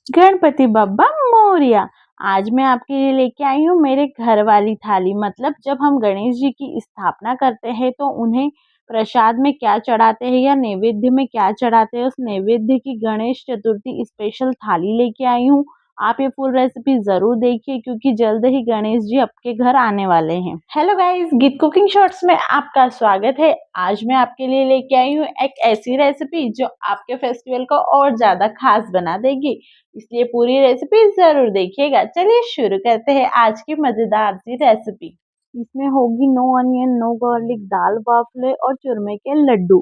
गणपति बप्पा मोरया। आज मैं आपके लिए लेके आई हूँ मेरे घर वाली थाली। मतलब जब हम गणेश जी की स्थापना करते हैं तो उन्हें प्रसाद में क्या चढ़ाते हैं या नैवेद्य में क्या चढ़ाते हैं, उस नैवेद्य की गणेश चतुर्थी स्पेशल थाली लेके आई हूँ। आप ये फुल रेसिपी ज़रूर देखिए क्योंकि जल्द ही गणेश जी आपके घर आने वाले हैं। हेलो गाइस, गीत कुकिंग शॉर्ट्स में आपका स्वागत है। आज मैं आपके लिए लेके आई हूँ एक ऐसी रेसिपी जो आपके फेस्टिवल को और ज़्यादा खास बना देगी, इसलिए पूरी रेसिपी ज़रूर देखिएगा। चलिए शुरू करते हैं आज की मज़ेदार सी रेसिपी। इसमें होगी नो अनियन, नो गार्लिक, दाल बाफले और चूरमे के लड्डू।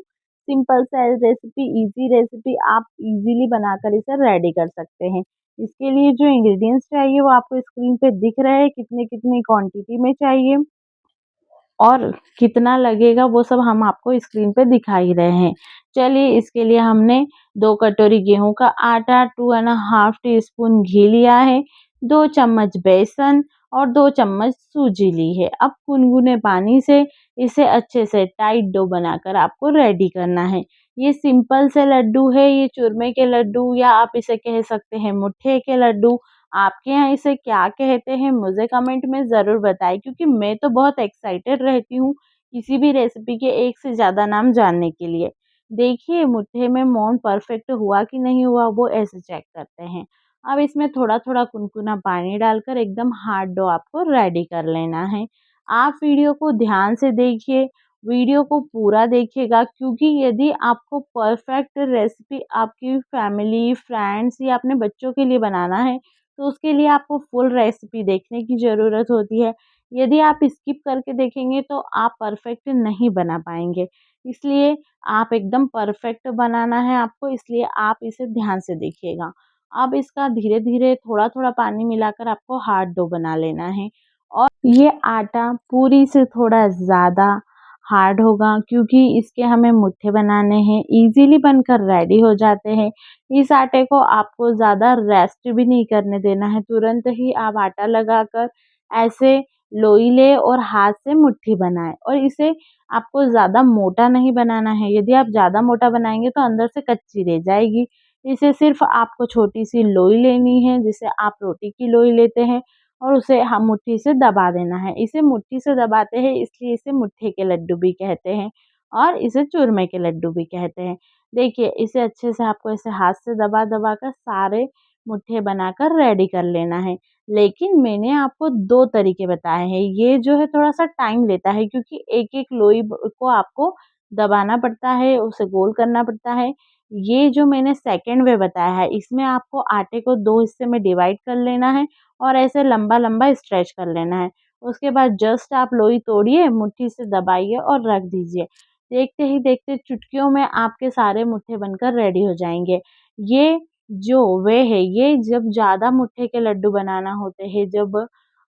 सिंपल सा रेसिपी, इजी रेसिपी, आप इजीली बनाकर इसे रेडी कर सकते हैं। इसके लिए जो इंग्रेडिएंट्स चाहिए वो आपको स्क्रीन पे दिख रहे हैं, कितने कितनी क्वांटिटी में चाहिए और कितना लगेगा वो सब हम आपको स्क्रीन पे दिखा ही रहे हैं। चलिए इसके लिए हमने 2 कटोरी गेहूं का आटा, 2.5 टीस्पून घी लिया है, 2 चम्मच बेसन और 2 चम्मच सूजी ली है। अब गुनगुने पानी से इसे अच्छे से टाइट डो बनाकर आपको रेडी करना है। ये सिंपल से लड्डू है, ये चूरमे के लड्डू या आप इसे कह सकते हैं मुट्ठे के लड्डू। आपके यहाँ इसे क्या कहते हैं मुझे कमेंट में ज़रूर बताएं क्योंकि मैं तो बहुत एक्साइटेड रहती हूँ किसी भी रेसिपी के एक से ज़्यादा नाम जानने के लिए। देखिए मुट्ठे में मोन परफेक्ट हुआ कि नहीं हुआ वो ऐसे चेक करते हैं। अब इसमें थोड़ा थोड़ा कुनकुना पानी डालकर एकदम हार्ड डो आपको रेडी कर लेना है। आप वीडियो को ध्यान से देखिए, वीडियो को पूरा देखिएगा क्योंकि यदि आपको परफेक्ट रेसिपी आपकी फैमिली, फ्रेंड्स या अपने बच्चों के लिए बनाना है तो उसके लिए आपको फुल रेसिपी देखने की ज़रूरत होती है। यदि आप स्किप करके देखेंगे तो आप परफेक्ट नहीं बना पाएँगे। इसलिए आप एकदम परफेक्ट बनाना है आपको, इसलिए आप इसे ध्यान से देखिएगा। अब इसका धीरे-धीरे थोड़ा-थोड़ा पानी मिलाकर आपको हार्ड डो बना लेना है और ये आटा पूरी से थोड़ा ज़्यादा हार्ड होगा क्योंकि इसके हमें मुट्ठे बनाने हैं, ईज़िली बनकर रेडी हो जाते हैं। इस आटे को आपको ज़्यादा रेस्ट भी नहीं करने देना है, तुरंत ही आप आटा लगाकर ऐसे लोई लें और हाथ से मुट्ठी बनाएँ और इसे आपको ज़्यादा मोटा नहीं बनाना है। यदि आप ज़्यादा मोटा बनाएँगे तो अंदर से कच्ची रह जाएगी। इसे सिर्फ़ आपको छोटी-सी लोई लेनी है, जिसे आप रोटी की लोई लेते हैं और उसे हम मुट्ठी से दबा देना है। इसे मुट्ठी से दबाते हैं इसलिए इसे मुट्ठे के लड्डू भी कहते हैं और इसे चूरमे के लड्डू भी कहते हैं। देखिए इसे अच्छे से आपको ऐसे हाथ से दबा-दबा कर सारे मुट्ठे बनाकर रेडी कर लेना है। लेकिन मैंने आपको 2 तरीके बताए हैं। ये जो है थोड़ा-सा टाइम लेता है क्योंकि एक-एक लोई को आपको दबाना पड़ता है, उसे गोल करना पड़ता है। ये जो मैंने सेकंड वे बताया है इसमें आपको आटे को 2 हिस्से में डिवाइड कर लेना है और ऐसे लंबा-लंबा स्ट्रेच कर लेना है। उसके बाद जस्ट आप लोई तोड़िए, मुट्ठी से दबाइए और रख दीजिए। देखते ही देखते चुटकियों में आपके सारे मुट्ठे बनकर रेडी हो जाएँगे। ये जो वे है, ये जब ज़्यादा मुट्ठे के लड्डू बनाना होते हैं, जब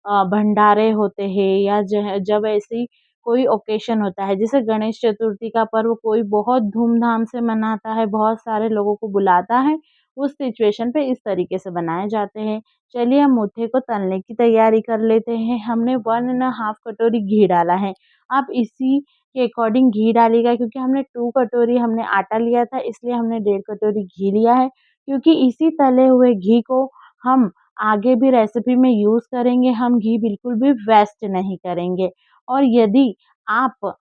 भंडारे होते हैं या जब ऐसी कोई ओकेशन होता है, जैसे गणेश चतुर्थी का पर्व कोई बहुत धूमधाम से मनाता है, बहुत सारे लोगों को बुलाता है, उस सिचुएशन पे इस तरीके से बनाए जाते हैं। चलिए हम मुट्ठे को तलने की तैयारी कर लेते हैं। हमने 1 एंड हाफ कटोरी घी डाला है। आप इसी के अकॉर्डिंग घी डालिएगा क्योंकि हमने 2 कटोरी हमने आटा लिया था इसलिए हमने 1.5 कटोरी घी लिया है क्योंकि इसी तले हुए घी को हम आगे भी रेसिपी में यूज़ करेंगे। हम घी बिल्कुल भी वेस्ट नहीं करेंगे और यदि आप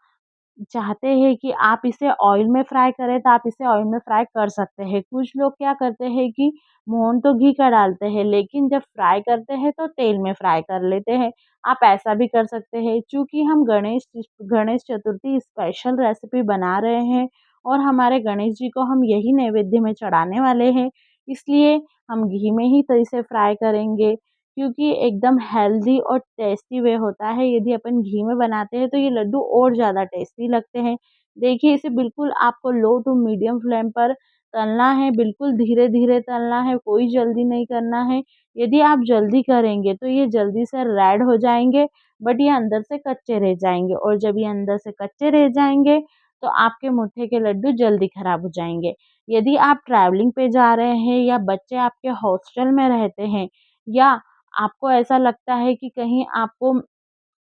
चाहते हैं कि आप इसे ऑयल में फ्राई करें तो आप इसे ऑयल में फ्राई कर सकते हैं। कुछ लोग क्या करते हैं कि मोहन तो घी का डालते हैं लेकिन जब फ्राई करते हैं तो तेल में फ्राई कर लेते हैं। आप ऐसा भी कर सकते हैं। चूँकि हम गणेश चतुर्थी स्पेशल रेसिपी बना रहे हैं और हमारे गणेश जी को हम यही नैवेद्य में चढ़ाने वाले हैं, इसलिए हम घी में ही तो इसे फ्राई करेंगे। क्योंकि एकदम हेल्दी और टेस्टी वे होता है। यदि अपन घी में बनाते हैं तो ये लड्डू और ज़्यादा टेस्टी लगते हैं। देखिए इसे बिल्कुल आपको लो टू मीडियम फ्लेम पर तलना है, बिल्कुल धीरे-धीरे तलना है, कोई जल्दी नहीं करना है। यदि आप जल्दी करेंगे तो ये जल्दी से रेड हो जाएँगे बट ये अंदर से कच्चे रह जाएँगे और जब ये अंदर से कच्चे रह जाएँगे तो आपके मुट्ठे के लड्डू जल्दी खराब हो जाएँगे। यदि आप ट्रैवलिंग पे जा रहे हैं या बच्चे आपके हॉस्टल में रहते हैं या आपको ऐसा लगता है कि कहीं आपको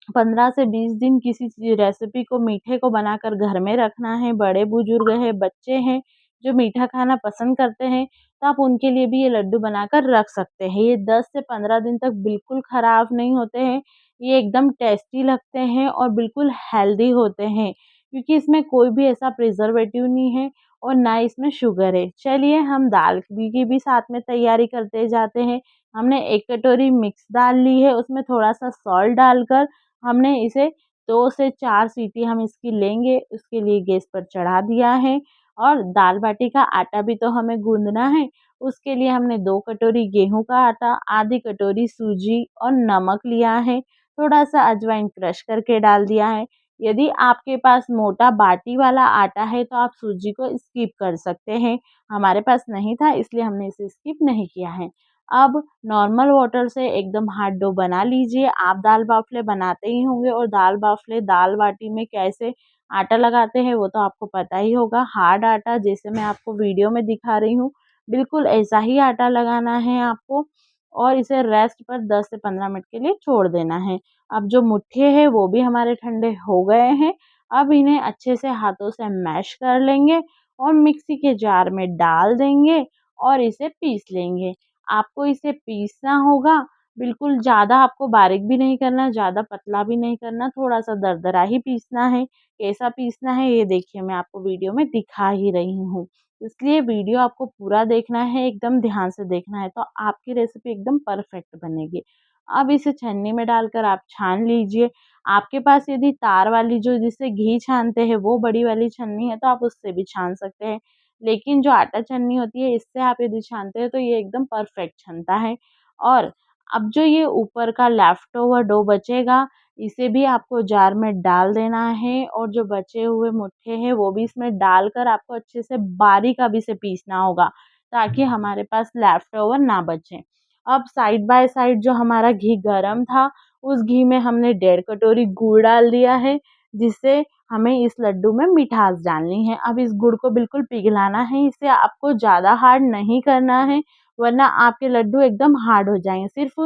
15 से 20 दिन किसी रेसिपी को मीठे को बनाकर घर में रखना है, बड़े-बुजुर्ग हैं, बच्चे हैं जो मीठा खाना पसंद करते हैं, तो आप उनके लिए भी ये लड्डू बनाकर रख सकते हैं। ये 10 से 15 दिन तक बिल्कुल ख़राब नहीं होते हैं। ये एकदम टेस्टी लगते हैं और बिल्कुल हेल्दी होते हैं, क्योंकि इसमें कोई भी ऐसा प्रिज़र्वेटिव नहीं है और ना इसमें शुगर है। चलिए हम दाल की भी साथ में तैयारी करते जाते हैं। हमने 1 कटोरी मिक्स दाल ली है, उसमें थोड़ा-सा सॉल्ट डालकर हमने इसे 2 से 4 सीटी हम इसकी लेंगे, उसके लिए गैस पर चढ़ा दिया है। और दाल बाटी का आटा भी तो हमें गूँदना है, उसके लिए हमने 2 कटोरी गेहूँ का आटा, आधी कटोरी सूजी और नमक लिया है, थोड़ा-सा अजवाइन क्रश करके डाल दिया है। यदि आपके पास मोटा बाटी वाला आटा है तो आप सूजी को स्किप कर सकते हैं। हमारे पास नहीं था इसलिए हमने इसे स्किप नहीं किया है। अब नॉर्मल वाटर से एकदम हार्ड डो बना लीजिए। आप दाल बाफ़ले बनाते ही होंगे और दाल बाफ़ले दाल बाटी में कैसे आटा लगाते हैं वो तो आपको पता ही होगा। हार्ड आटा जैसे मैं आपको वीडियो में दिखा रही हूँ, बिल्कुल ऐसा ही आटा लगाना है आपको और इसे रेस्ट पर 10 से 15 मिनट के लिए छोड़ देना है। अब जो मुट्ठे हैं वो भी हमारे ठंडे हो गए हैं। अब इन्हें अच्छे से हाथों से मैश कर लेंगे और मिक्सी के जार में डाल देंगे और इसे पीस लेंगे। आपको इसे पीसना होगा, बिल्कुल ज़्यादा आपको बारीक भी नहीं करना, ज़्यादा पतला भी नहीं करना, थोड़ा-सा दरदरा ही पीसना है। कैसा पीसना है ये देखिए मैं आपको वीडियो में दिखा ही रही हूँ। इसलिए वीडियो आपको पूरा देखना है, एकदम ध्यान से देखना है, तो आपकी रेसिपी एकदम परफेक्ट बनेगी। अब इसे छन्नी में डालकर आप छान लीजिए। आपके पास यदि तार वाली जो जिससे घी छानते हैं वो बड़ी वाली छन्नी है तो आप उससे भी छान सकते हैं। लेकिन जो आटा छन्नी होती है इससे आप यदि छानते हैं तो ये एकदम परफेक्ट छनता है। और अब जो ये ऊपर का लेफ्ट ओवर डो बचेगा, इसे भी आपको जार में डाल देना है और जो बचे हुए मुट्ठे हैं वो भी इसमें डालकर आपको अच्छे से बारीक अब इसे पीसना होगा, ताकि हमारे पास लेफ्ट ओवर ना बचे। अब साइड बाय साइड जो हमारा घी गरम था, उस घी में हमने 1.5 कटोरी गुड़ डाल दिया है, जिससे हमें इस लड्डू में मिठास डालनी है। अब इस गुड़ को बिल्कुल पिघलाना है, इसे आपको ज़्यादा हार्ड नहीं करना है, वरना आपके लड्डू एकदम हार्ड हो जाएँगे। सिर्फ़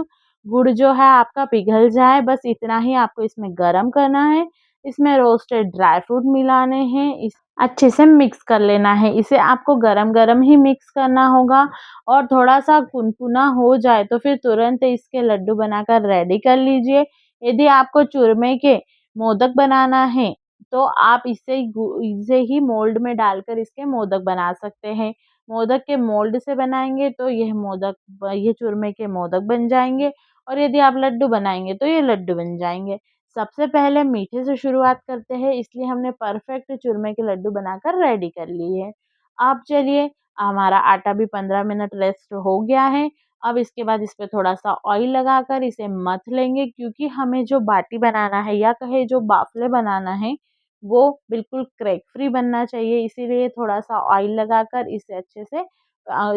गुड़ जो है आपका पिघल जाए, बस इतना ही आपको इसमें गरम करना है। इसमें रोस्टेड ड्राई फ्रूट मिलाने हैं, इस अच्छे से मिक्स कर लेना है। इसे आपको गरम-गरम ही मिक्स करना होगा और थोड़ा-सा कुनकुना हो जाए तो फिर तुरंत इसके लड्डू बनाकर रेडी कर लीजिए। यदि आपको चूरमे के मोदक बनाना है, तो आप इसे ही मोल्ड में डालकर इसके मोदक बना सकते हैं। मोदक के मोल्ड से बनाएँगे तो ये चूरमे के मोदक बन जाएँगे और यदि आप लड्डू बनाएँगे तो ये लड्डू बन जाएँगे। सबसे पहले मीठे से शुरुआत करते हैं, इसलिए हमने परफेक्ट चूरमे के लड्डू बनाकर रेडी कर लिए हैं। अब चलिए हमारा आटा भी 15 मिनट रेस्ट हो गया है। अब इसके बाद इस पे थोड़ा-सा ऑयल लगाकर इसे मथ लेंगे, क्योंकि हमें जो बाटी बनाना है या कहे जो बाफले बनाना है, वो बिल्कुल क्रैक फ्री बनना चाहिए। इसीलिए थोड़ा-सा ऑयल लगाकर इसे अच्छे से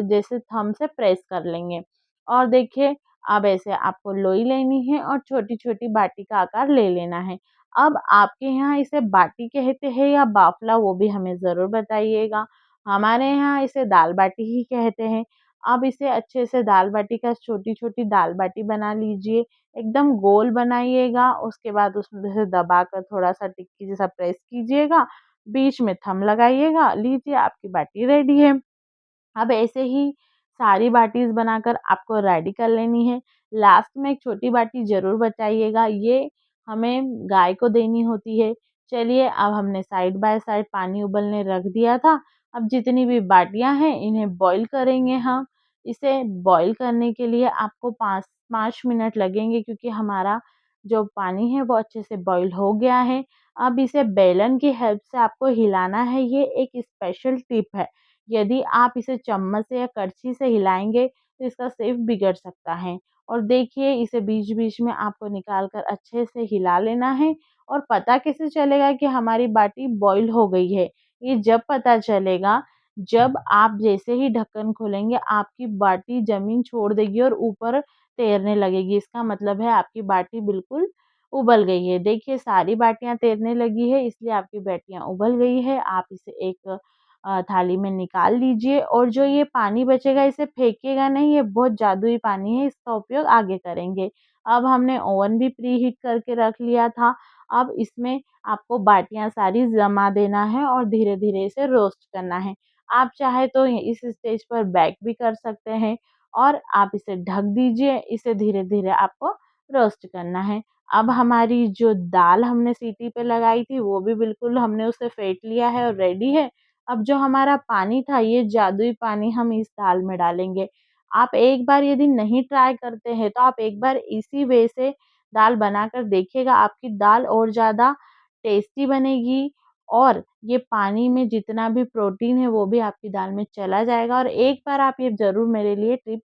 जैसे थंब से प्रेस कर लेंगे। और देखिए अब ऐसे आपको लोई लेनी है और छोटी-छोटी बाटी का आकार ले लेना है। अब आपके यहाँ इसे बाटी कहते हैं या बाफला, वो भी हमें ज़रूर बताइएगा। हमारे यहाँ इसे दाल बाटी ही कहते हैं। अब इसे अच्छे से दाल बाटी का छोटी-छोटी दाल बाटी बना लीजिए, एकदम गोल बनाइएगा, उसके बाद उसमें से दबाकर थोड़ा-सा टिक्की जैसा प्रेस कीजिएगा, बीच में थंब लगाइएगा, लीजिए आपकी बाटी रेडी है। अब ऐसे ही सारी बाटीज़ बनाकर आपको रेडी कर लेनी है। लास्ट में एक छोटी बाटी ज़रूर बचाइएगा, ये हमें गाय को देनी होती है। चलिए अब हमने साइड बाय साइड पानी उबलने रख दिया था। अब जितनी भी बाटियाँ हैं इन्हें बॉईल करेंगे हम। इसे बॉईल करने के लिए आपको 5 मिनट लगेंगे, क्योंकि हमारा जो पानी है वो अच्छे से बॉईल हो गया है। अब इसे बेलन की हेल्प से आपको हिलाना है, ये एक स्पेशल टिप है। यदि आप इसे चम्मच से या करछी से हिलाएँगे तो इसका शेप बिगड़ सकता है। और देखिए इसे बीच-बीच में आपको निकाल कर अच्छे से हिला लेना है। और पता कैसे चलेगा कि हमारी बाटी बॉईल हो गई है? ये जब पता चलेगा, जब आप जैसे ही ढक्कन खोलेंगे आपकी बाटी ज़मीन छोड़ देगी और ऊपर तैरने लगेगी। इसका मतलब है आपकी बाटी बिल्कुल उबल गई है। देखिए सारी बाटियाँ तैरने लगी है, इसलिए आपकी बाटियाँ उबल गई है। आप इसे एक थाली में निकाल लीजिए और जो ये पानी बचेगा इसे फेंकिएगा नहीं, ये बहुत जादुई पानी है, इसका उपयोग आगे करेंगे। अब हमने ओवन भी प्री हीट करके रख लिया था। अब इसमें आपको बाटियाँ सारी जमा देना है और धीरे-धीरे इसे रोस्ट करना है। आप चाहे तो इस स्टेज पर बैक भी कर सकते हैं और आप इसे ढक दीजिए। इसे धीरे-धीरे आपको रोस्ट करना है। अब हमारी जो दाल हमने सीटी पे लगाई थी वो भी बिल्कुल हमने उसे फेंट लिया है और रेडी है। अब जो हमारा पानी था ये जादुई पानी हम इस दाल में डालेंगे। आप एक बार यदि नहीं ट्राई करते हैं तो आप एक बार इसी वे से दाल बनाकर देखिएगा, आपकी दाल और ज़्यादा टेस्टी बनेगी और ये पानी में जितना भी प्रोटीन है वो भी आपकी दाल में चला जाएगा और एक बार आप ये ज़रूर मेरे लिए टिप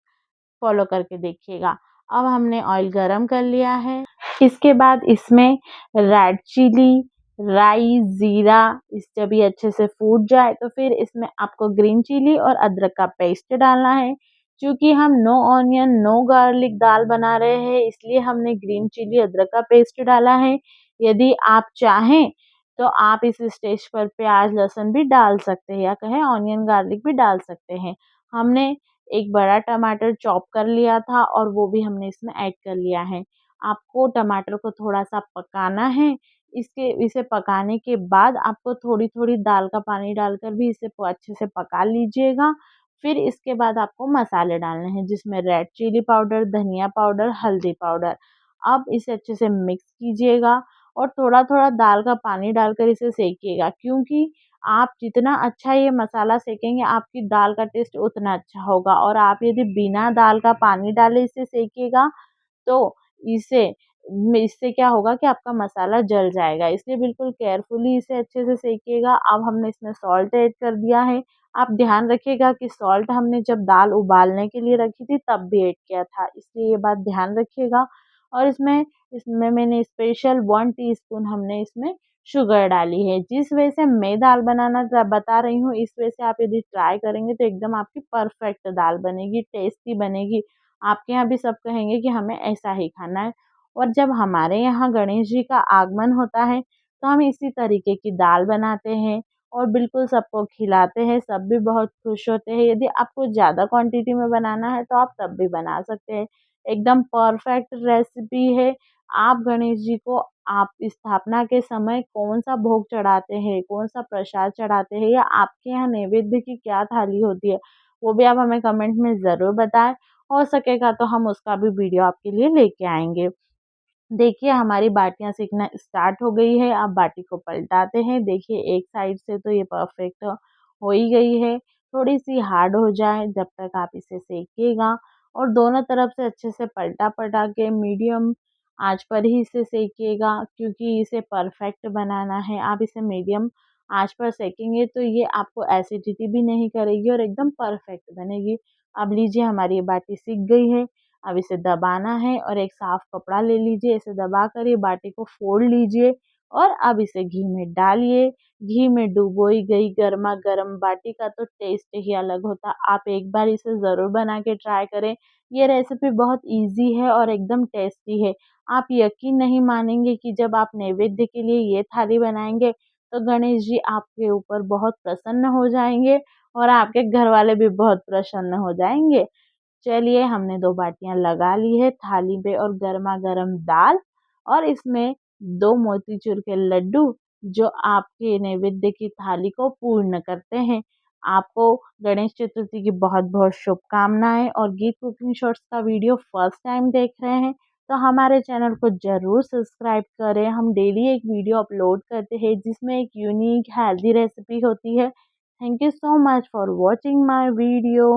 फ़ॉलो करके देखिएगा। अब हमने ऑयल गरम कर लिया है। इसके बाद इसमें रेड चिली, राई, ज़ीरा इस जब ये अच्छे से फूट जाए तो फिर इसमें आपको ग्रीन चिली और अदरक का पेस्ट डालना है। चूँकि हम नो ऑनियन, नो गार्लिक दाल बना रहे हैं इसलिए हमने ग्रीन चिली, अदरक का पेस्ट डाला है। यदि आप चाहें तो आप इस स्टेज पर प्याज़, लहसुन भी डाल सकते हैं या कहें ऑनियन, गार्लिक भी डाल सकते हैं। हमने एक बड़ा टमाटर चॉप कर लिया था और वो भी हमने इसमें ऐड कर लिया है। आपको टमाटर को थोड़ा-सा पकाना है। इसे पकाने के बाद आपको थोड़ी-थोड़ी दाल का पानी डालकर भी इसे अच्छे से पका लीजिएगा। फिर इसके बाद आपको मसाले डालने हैं जिसमें रेड चिली पाउडर, धनिया पाउडर, हल्दी पाउडर। अब इसे अच्छे से मिक्स कीजिएगा और थोड़ा-थोड़ा दाल का पानी डालकर इसे सेकिएगा क्योंकि आप जितना अच्छा ये मसाला सेकेंगे आपकी दाल का टेस्ट उतना अच्छा होगा और आप यदि बिना दाल का पानी डाले इसे सेकिएगा तो इसे इससे क्या होगा कि आपका मसाला जल जाएगा, इसलिए बिल्कुल केयरफुली इसे अच्छे से सेकिएगा। अब हमने इसमें सॉल्ट ऐड कर दिया है। आप ध्यान रखिएगा कि सॉल्ट हमने जब दाल उबालने के लिए रखी थी तब भी ऐड किया था, इसलिए ये बात ध्यान रखिएगा। और इसमें मैंने स्पेशल 1 टीस्पून हमने इसमें शुगर डाली है। जिस वजह से मैं दाल बनाना बता रही हूँ, इस वजह से आप यदि ट्राई करेंगे तो एकदम आपकी परफेक्ट दाल बनेगी, टेस्टी बनेगी। आपके यहाँ भी सब कहेंगे कि हमें ऐसा ही खाना है। और जब हमारे यहाँ गणेश जी का आगमन होता है तो हम इसी तरीके की दाल बनाते हैं और बिल्कुल सबको खिलाते हैं, सब भी बहुत खुश होते हैं। यदि आपको ज़्यादा क्वांटिटी में बनाना है तो आप तब भी बना सकते हैं। एकदम परफेक्ट रेसिपी है। आप गणेश जी को आप स्थापना के समय कौन-सा भोग चढ़ाते हैं, कौन-सा प्रसाद चढ़ाते हैं या आपके यहाँ नैवेद्य की क्या थाली होती है, वो भी आप हमें कमेंट में ज़रूर बताएँ। हो सकेगा तो हम उसका भी वीडियो आपके लिए लेके आएँगे। देखिए हमारी बाटियाँ सिकना स्टार्ट हो गई है। अब बाटी को पलटाते हैं। देखिए एक साइड से तो ये परफेक्ट हो ही गई है। थोड़ी-सी हार्ड हो जाए जब तक आप इसे सेकिएगा और दोनों तरफ से अच्छे से पलटा-पलटा के मीडियम आँच पर ही इसे सेकिएगा क्योंकि इसे परफेक्ट बनाना है। आप इसे मीडियम आँच पर सेकेंगे तो ये आपको एसिडिटी भी नहीं करेगी और एकदम परफेक्ट बनेगी। अब लीजिए हमारी ये बाटी सिक गई है। अब इसे दबाना है और एक साफ कपड़ा ले लीजिए, इसे दबाकर ये बाटी को फोड़ लीजिए और अब इसे घी में डालिए। घी में डुबोई गई गरमा-गरम बाटी का तो टेस्ट ही अलग होता है। आप एक बार इसे ज़रूर बना के ट्राई करें। ये रेसिपी बहुत ईज़ी है और एकदम टेस्टी है। आप यकीन नहीं मानेंगे कि जब आप नैवेद्य के लिए ये थाली बनाएँगे, तो गणेश जी आपके ऊपर बहुत प्रसन्न हो जाएँगे और आपके घरवाले भी बहुत प्रसन्न हो जाएँगे। चलिए हमने 2 बाटियाँ लगा ली है थाली पे और गरमा-गरम दाल और इसमें 2 मोतीचूर के लड्डू जो आपके नैवेद्य की थाली को पूर्ण करते हैं। आपको गणेश चतुर्थी की बहुत-बहुत शुभकामनाएँ और गीत कुकिंग शॉर्ट्स का वीडियो फर्स्ट टाइम देख रहे हैं, तो हमारे चैनल को ज़रूर सब्सक्राइब करें। हम डेली एक वीडियो अपलोड करते हैं जिसमें एक यूनिक हेल्दी रेसिपी होती है। Thank you so much for watching my video.